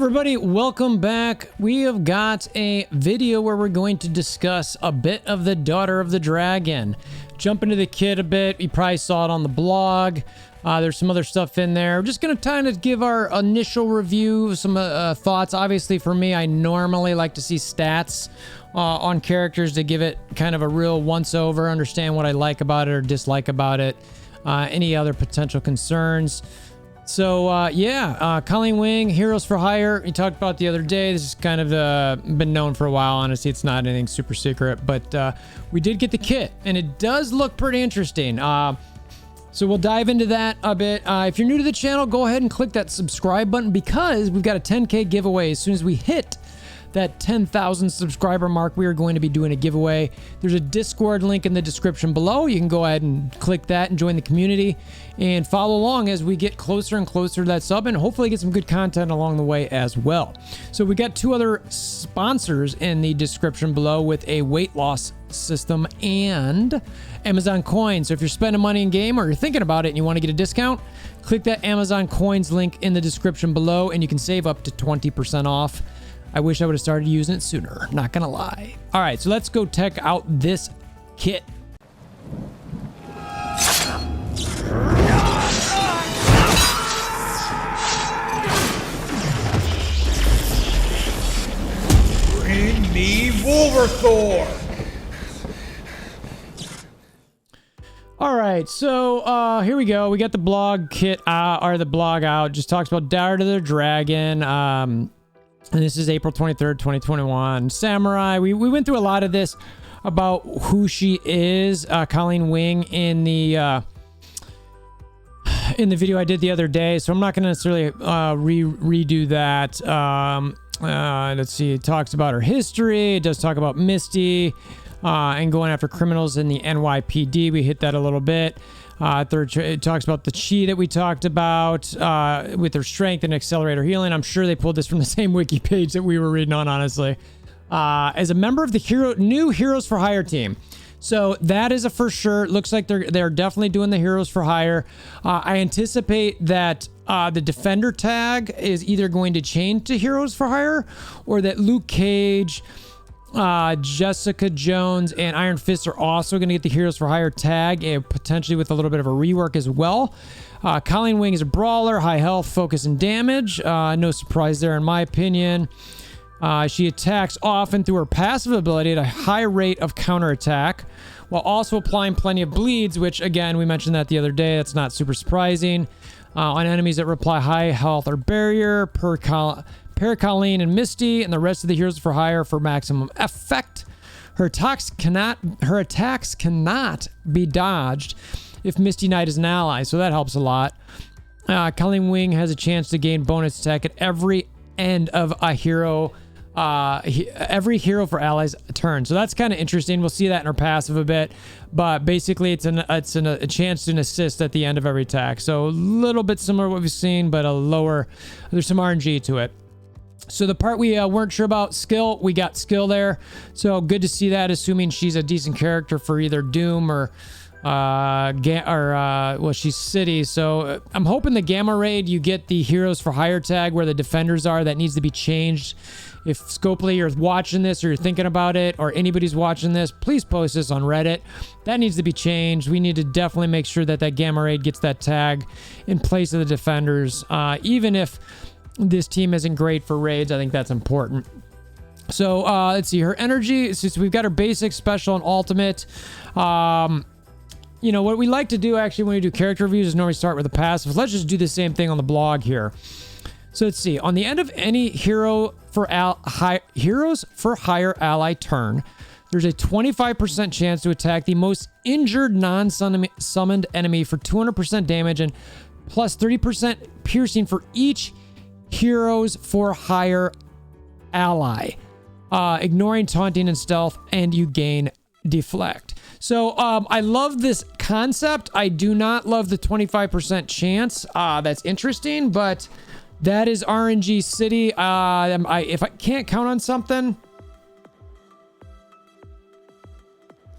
Everybody, welcome back. We have got a video where we're going to discuss a bit of the Daughter of the Dragon. Jump into the kit a bit. You probably saw it on the blog. There's some other stuff in there. We're just going to kind of give our initial review, some thoughts. Obviously, for me, I normally like to see stats on characters to give it kind of a real once-over, understand what I like about it or dislike about it, any other potential concerns. So, Colleen Wing, Heroes for Hire, we talked about the other day. This has kind of been known for a while. Honestly, it's not anything super secret, but we did get the kit, and it does look pretty interesting. So we'll dive into that a bit. If you're new to the channel, go ahead and click that subscribe button because we've got a 10K giveaway. As soon as we hit that 10,000 subscriber mark, we are going to be doing a giveaway. There's a Discord link in the description below. You can go ahead and click that and join the community and follow along as we get closer and closer to that sub and hopefully get some good content along the way as well. So we got two other sponsors in the description below with a weight loss system and Amazon coins. So if you're spending money in game or you're thinking about it and you want to get a discount, click that Amazon coins link in the description below and you can save up to 20% off. I wish I would have started using it sooner, not gonna lie. All right, so let's go check out this kit. Bring me WolverThor! All right, so here we go. We got the blog kit or the blog out. Just talks about Daughter of the Dragon. And this is April 23rd, 2021. Samurai. We went through a lot of this about who she is, Colleen Wing, in the video I did the other day. So I'm not going to necessarily redo that. Let's see. It talks about her history. It does talk about Misty and going after criminals in the NYPD. We hit that a little bit. It talks about the chi that we talked about with her strength and accelerator healing. I'm sure they pulled this from the same wiki page that we were reading on, honestly. As a member of the new Heroes for Hire team. So that is a for sure. Looks like they're definitely doing the Heroes for Hire. I anticipate that the Defender tag is either going to change to Heroes for Hire or that Luke Cage, Jessica Jones and Iron Fist are also going to get the Heroes for Hire tag, and potentially with a little bit of a rework as well. Colleen Wing is a brawler, high health, focus, and damage. No surprise there in my opinion. She attacks often through her passive ability at a high rate of counterattack, while also applying plenty of bleeds, which again, we mentioned that the other day. That's not super surprising. On enemies that reply high health or barrier, Colleen and Misty and the rest of the Heroes for Hire for maximum effect. Her attacks cannot be dodged if Misty Knight is an ally, so that helps a lot. Colleen Wing has a chance to gain bonus attack at every end of a hero, every hero for allies turn. So that's kind of interesting. We'll see that in her passive a bit, but basically it's a chance to an assist at the end of every attack. So a little bit similar to what we've seen, but there's some RNG to it. So the part we weren't sure about, skill, we got skill there. So good to see that, assuming she's a decent character for either Doom or she's City. So I'm hoping the Gamma Raid, you get the Heroes for Hire tag where the defenders are. That needs to be changed. If Scopely, you're watching this or you're thinking about it, or anybody's watching this, please post this on Reddit. That needs to be changed. We need to definitely make sure that Gamma Raid gets that tag in place of the defenders. Even if this team isn't great for raids, I think that's important. So let's see, her energy, so we've got her basic, special, and ultimate. You know, what we like to do actually when we do character reviews is normally start with the passive. Let's just do the same thing on the blog here. So let's see, on the end of any Heroes for Hire ally turn, there's a 25% chance to attack the most injured non-summoned enemy for 200% damage and plus 30% piercing for each Heroes for Hire ally, ignoring taunting and stealth, and you gain deflect. So I love this concept. I do not love the 25% chance. That's interesting, but that is RNG City. If I can't count on something,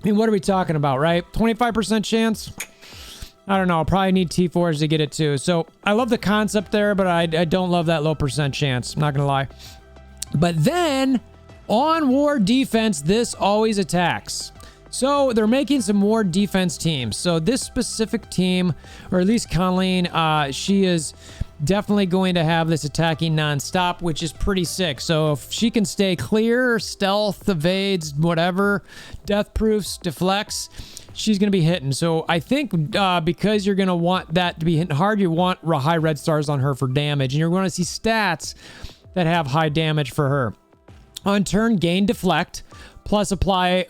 I mean, what are we talking about, right? 25% chance. I don't know. I'll probably need T4s to get it too. So I love the concept there, but I don't love that low percent chance. I'm not going to lie. But then on war defense, this always attacks. So they're making some more defense teams. So this specific team, or at least Colleen, she is definitely going to have this attacking nonstop, which is pretty sick. So if she can stay clear, stealth, evades, whatever, death proofs, deflects, she's going to be hitting. So I think because you're going to want that to be hitting hard, you want high red stars on her for damage. And you're going to see stats that have high damage for her. On turn, gain deflect, plus apply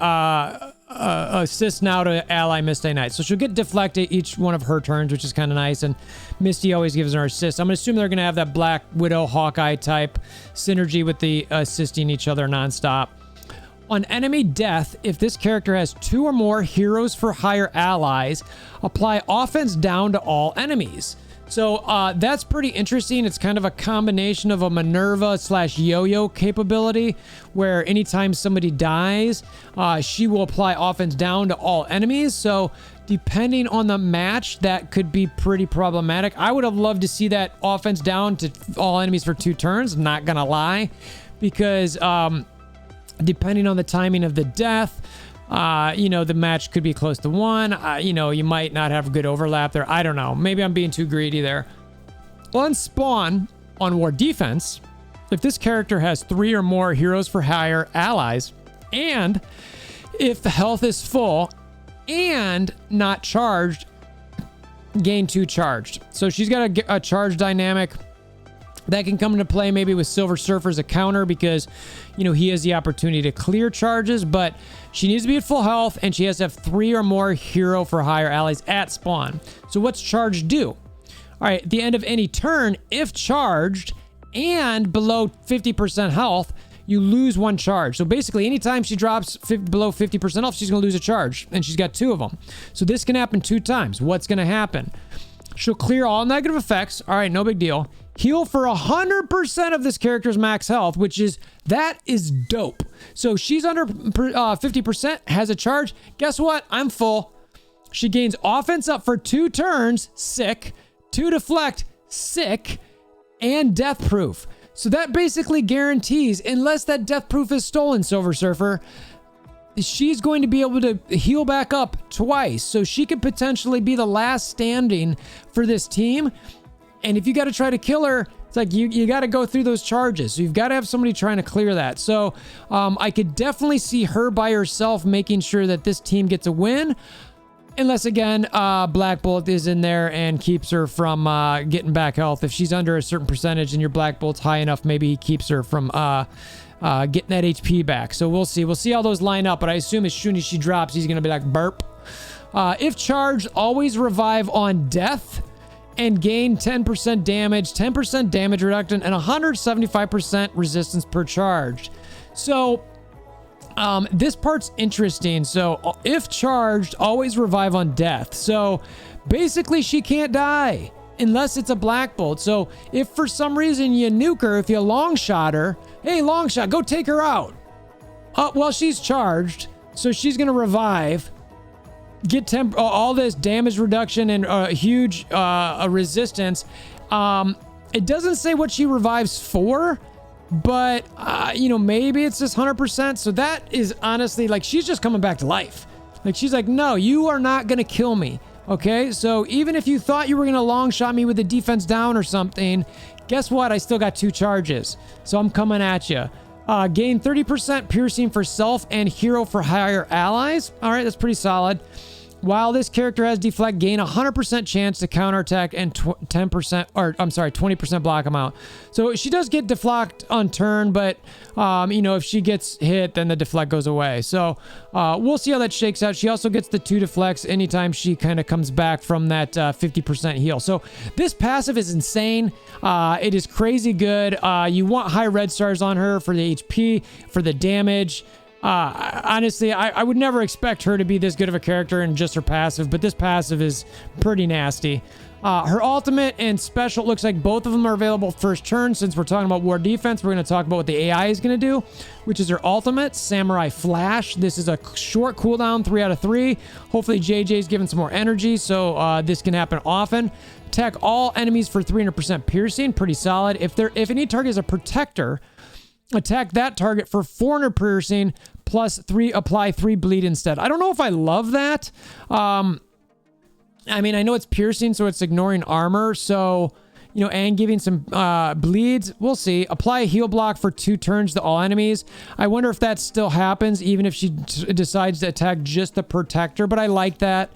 assist now to ally Misty Knight. So she'll get deflected each one of her turns, which is kind of nice. And Misty always gives her assist. I'm going to assume they're going to have that Black Widow, Hawkeye type synergy with the assisting each other nonstop. On enemy death, if this character has 2 or more heroes for hire allies, apply offense down to all enemies. So that's pretty interesting. It's kind of a combination of a Minerva / yo-yo capability where anytime somebody dies, she will apply offense down to all enemies. So depending on the match, that could be pretty problematic. I would have loved to see that offense down to all enemies for 2 turns, not gonna lie, because depending on the timing of the death, the match could be close to 1. You might not have a good overlap there. I don't know. Maybe I'm being too greedy there. On spawn, on war defense, if this character has 3 or more heroes for hire allies, and if the health is full and not charged, gain 2 charged. So she's got a charge dynamic that can come into play maybe with Silver Surfer as a counter because, he has the opportunity to clear charges, but she needs to be at full health and she has to have 3 or more hero for hire allies at spawn. So what's charge do? All right, at the end of any turn, if charged and below 50% health, you lose 1 charge. So basically, anytime she drops below 50% health, she's going to lose a charge, and she's got 2 of them. So this can happen 2 times. What's going to happen? She'll clear all negative effects. All right, no big deal. Heal for 100% of this character's max health, that is dope. So she's under 50%, has a charge. Guess what? I'm full. She gains offense up for 2 turns, sick. 2 deflect, sick. And death proof. So that basically guarantees, unless that death proof is stolen, Silver Surfer, she's going to be able to heal back up twice. So she could potentially be the last standing for this team. And if you got to try to kill her, it's like you got to go through those charges. So you've got to have somebody trying to clear that. So I could definitely see her by herself making sure that this team gets a win. Unless, again, Black Bolt is in there and keeps her from getting back health. If she's under a certain percentage and your Black Bolt's high enough, maybe he keeps her from getting that HP back. So we'll see. We'll see how those line up. But I assume as soon as she drops, he's going to be like, burp. If charged, always revive on death and gain 10% damage, 10% damage reduction, and 175% resistance per charge. So this part's interesting. So if charged, always revive on death. So basically she can't die unless it's a Black Bolt. So if for some reason you nuke her, if you long shot her, hey, long shot, go take her out. Well, she's charged, so she's going to revive, get all this damage reduction and huge resistance. It doesn't say what she revives for, but maybe it's just 100%. So that is honestly, like, she's just coming back to life. Like, she's like, no, you are not going to kill me. Okay, so even if you thought you were going to long shot me with the defense down or something, guess what? I still got 2 charges. So I'm coming at you. Gain 30% piercing for self and hero for higher allies. All right, that's pretty solid. While this character has deflect, gain 100% chance to counterattack and 20% block amount. So she does get deflect on turn, but if she gets hit, then the deflect goes away. So we'll see how that shakes out. She also gets the 2 deflects anytime she kind of comes back from that 50% heal. So this passive is insane. It is crazy good. You want high red stars on her for the HP, for the damage. Honestly, I would never expect her to be this good of a character in just her passive, but this passive is pretty nasty. Her ultimate and special looks like both of them are available first turn. Since we're talking about war defense, we're going to talk about what the AI is going to do, which is her ultimate, Samurai Flash. This is a short cooldown, 3 out of 3. Hopefully JJ's given some more energy, so this can happen often. Attack all enemies for 300% piercing, pretty solid. If any target is a protector, attack that target for 400 piercing plus 3, apply 3 bleed instead. I don't know if I love that. I mean, I know it's piercing, so it's ignoring armor. So, you know, and giving some bleeds. We'll see. Apply a heal block for 2 turns to all enemies. I wonder if that still happens, even if she decides to attack just the protector. But I like that.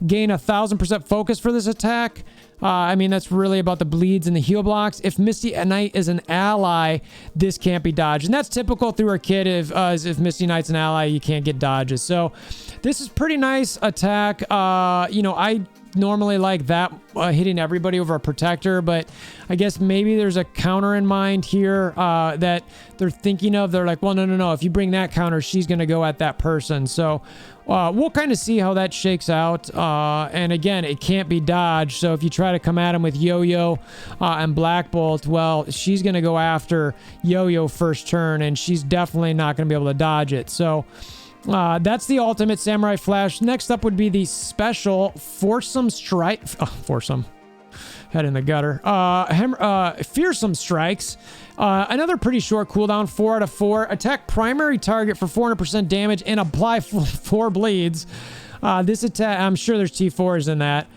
Gain 1,000% focus for this attack. I mean, that's really about the bleeds and the heal blocks. If Misty Knight is an ally, this can't be dodged. And that's typical through her kit. If Misty Knight's an ally, you can't get dodges. So this is pretty nice attack. You know, I normally like that hitting everybody over a protector, but I guess maybe there's a counter in mind here that they're thinking of. They're like, well, no. If you bring that counter, she's going to go at that person. So we'll kind of see how that shakes out. And again, it can't be dodged. So if you try to come at him with Yo-Yo and Black Bolt, well, she's going to go after Yo-Yo first turn, and she's definitely not going to be able to dodge it. So that's the ultimate, Samurai Flash. Next up would be the special Fearsome Strike. Fearsome. Head in the gutter. Fearsome Strikes. Another pretty short cooldown, 4 out of 4. Attack primary target for 400% damage and apply 4 bleeds. This attack, I'm sure there's T4s in that.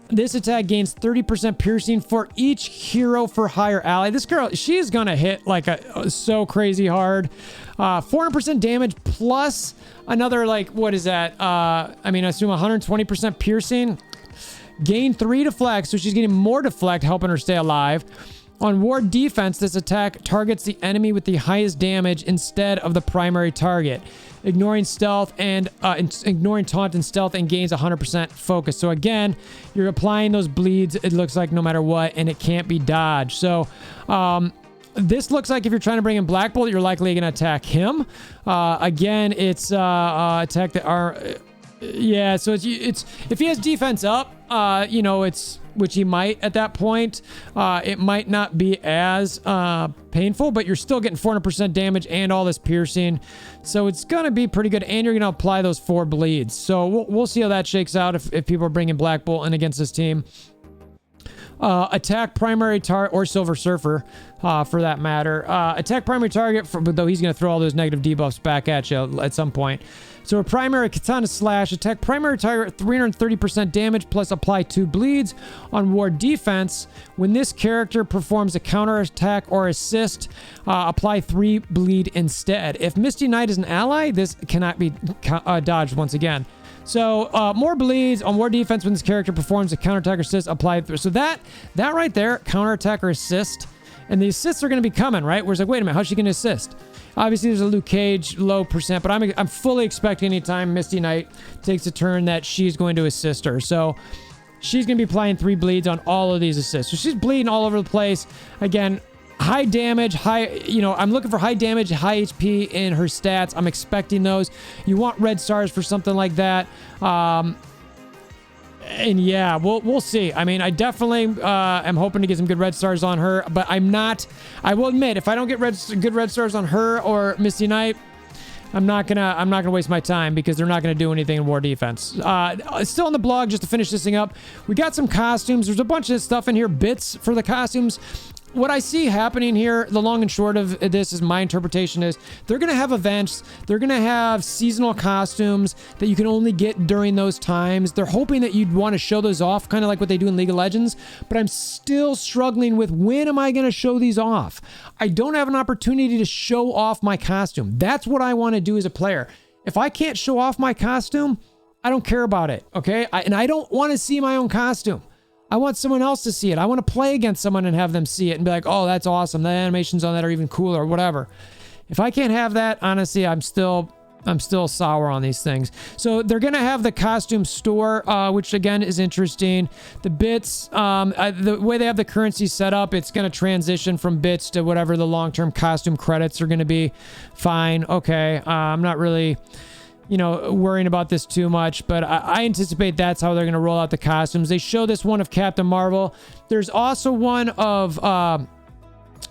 This attack gains 30% piercing for each hero for higher ally. This girl, she is going to hit like so crazy hard. 400% damage plus another, like, what is that? I mean, I assume 120% piercing. Gain 3 deflect, so she's getting more deflect, helping her stay alive. On war defense, this attack targets the enemy with the highest damage instead of the primary target, ignoring stealth and ignoring taunt and stealth, and gains 100% focus. So again, you're applying those bleeds, it looks like, no matter what, and it can't be dodged. So this looks like if you're trying to bring in Black Bolt, you're likely going to attack him. Again, it's attack that are yeah, so it's if he has defense up, you know, it's, which he might at that point, it might not be as painful, but you're still getting 400% damage and all this piercing, so it's gonna be pretty good, and you're gonna apply those 4 bleeds. So we'll see how that shakes out if people are bringing Black Bolt in against this team. Attack primary target, or Silver Surfer, for that matter. Attack primary target, though he's going to throw all those negative debuffs back at you at some point. So a primary Katana Slash. Attack primary target, 330% damage, plus apply 2 bleeds. On war defense, when this character performs a counter attack or assist, apply 3 bleed instead. If Misty Knight is an ally, this cannot be dodged once again. So more bleeds on war defense when this character performs a counterattack or assist, applied through. So that right there, counterattack or assist, and the assists are going to be coming, right? Where it's like, wait a minute, how's she going to assist? Obviously, there's a Luke Cage low percent, but I'm fully expecting anytime Misty Knight takes a turn that she's going to assist her. So she's going to be applying 3 bleeds on all of these assists. So she's bleeding all over the place. Again, high damage, I'm looking for high damage, high HP in her stats. I'm expecting those. You want red stars for something like that. And yeah, we'll see. I mean, I definitely am hoping to get some good red stars on her, but I will admit, if I don't get good red stars on her or Misty Knight, I'm not gonna waste my time, because they're not gonna do anything in war defense. Still on the blog, just to finish this thing up, we got some costumes. There's a bunch of stuff in here, bits for the costumes. What I see happening here, the long and short of this is my interpretation, is they're going to have events. They're going to have seasonal costumes that you can only get during those times. They're hoping that you'd want to show those off, kind of like what they do in League of Legends. But I'm still struggling with, when am I going to show these off? I don't have an opportunity to show off my costume. That's what I want to do as a player. If I can't show off my costume, I don't care about it, okay? And I don't want to see my own costume. I want someone else to see it. I want to play against someone and have them see it and be like, oh, that's awesome. The animations on that are even cooler, or whatever. If I can't have that, honestly, I'm still sour on these things. So they're going to have the costume store, which again is interesting. The bits, the way they have the currency set up, it's going to transition from bits to whatever the long-term costume credits are going to be. Fine. Okay. I'm not really worrying about this too much, but I anticipate that's how they're going to roll out the costumes. They show this one of Captain Marvel. There's also one of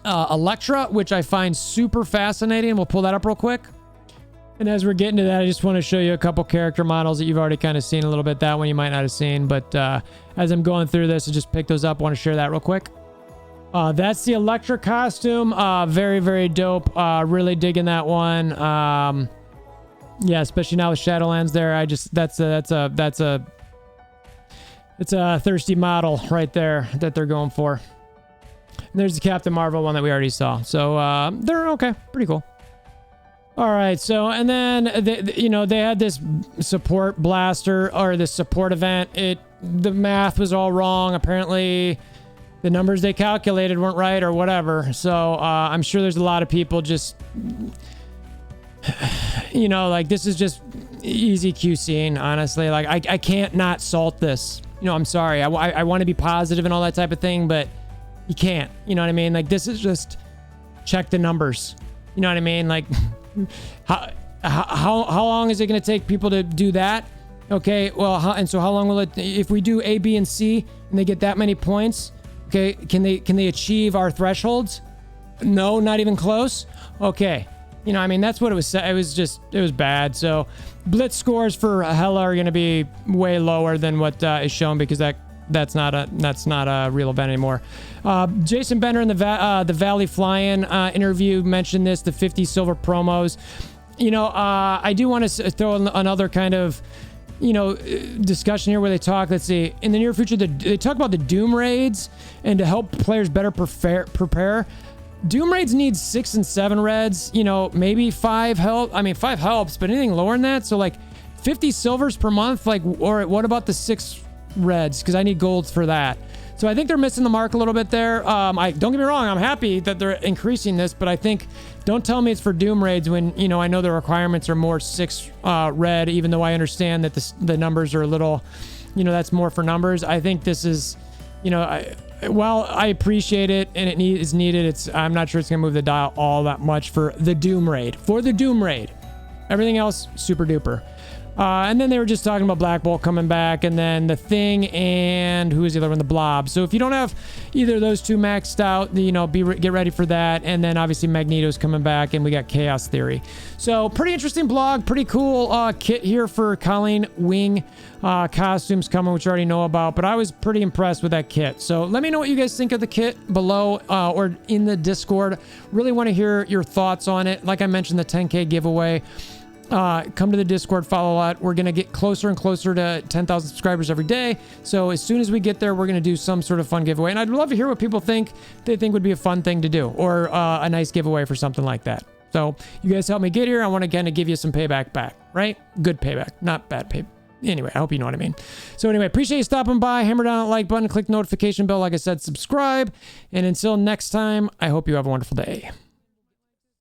Elektra, which I find super fascinating. We'll pull that up real quick. And as we're getting to that, I just want to show you a couple character models that you've already kind of seen a little bit. That one you might not have seen, but as I'm going through this, I just picked those up. I want to share that real quick. That's the Elektra costume. Very, very dope. Really digging that one. Yeah, especially now with Shadowlands there. It's a thirsty model right there that they're going for. And there's the Captain Marvel one that we already saw. So they're okay, pretty cool. All right, so and then they had this support blaster or this support event. The math was all wrong. Apparently, the numbers they calculated weren't right or whatever. So I'm sure there's a lot of people just, like this is just easy QCing. Honestly, like I can't not salt this. I'm sorry. I want to be positive and all that type of thing, but you can't. You know what I mean? Like this is just check the numbers. You know what I mean? Like. How long is it going to take people to do that? Okay, well, how long will it, if we do A, B, and C and they get that many points, okay, can they achieve our thresholds? No, not even close. Okay, that's what it was. It was bad. So blitz scores for Hela are going to be way lower than what is shown because that's not a real event anymore. Jason Bender in the Valley Fly-In interview mentioned this, the 50 silver promos. I do want to throw another kind of, discussion here where they talk, let's see, in the near future, they talk about the Doom Raids and to help players better prepare. Doom Raids need 6 and 7 reds, maybe 5 help. I mean, 5 helps, but anything lower than that. So like 50 silvers per month, or what about the 6 reds? Because I need golds for that. So I think they're missing the mark a little bit there. Don't get me wrong, I'm happy that they're increasing this, but I think don't tell me it's for Doom Raids when I know the requirements are more 6 red, even though I understand that the numbers are a little, that's more for numbers. I think this is, while I appreciate it and it is needed, I'm not sure it's gonna move the dial all that much for the Doom Raid. Everything else super duper. And then they were just talking about Black Bolt coming back, and then the Thing, and who is the other one? The Blob. So if you don't have either of those two maxed out, get ready for that. And then obviously Magneto's coming back, and we got Chaos Theory. So pretty interesting blog, pretty cool kit here for Colleen Wing costumes coming, which you already know about. But I was pretty impressed with that kit. So let me know what you guys think of the kit below or in the Discord. Really want to hear your thoughts on it. Like I mentioned, the 10K giveaway. Come to the Discord, follow a lot. We're going to get closer and closer to 10,000 subscribers every day. So as soon as we get there, we're going to do some sort of fun giveaway. And I'd love to hear what people think they think would be a fun thing to do, or a nice giveaway for something like that. So you guys help me get here. I want to again to give you some payback back, right? Good payback, not bad payback. Anyway, I hope you know what I mean. So anyway, appreciate you stopping by. Hammer down that like button, click the notification bell. Like I said, subscribe. And until next time, I hope you have a wonderful day.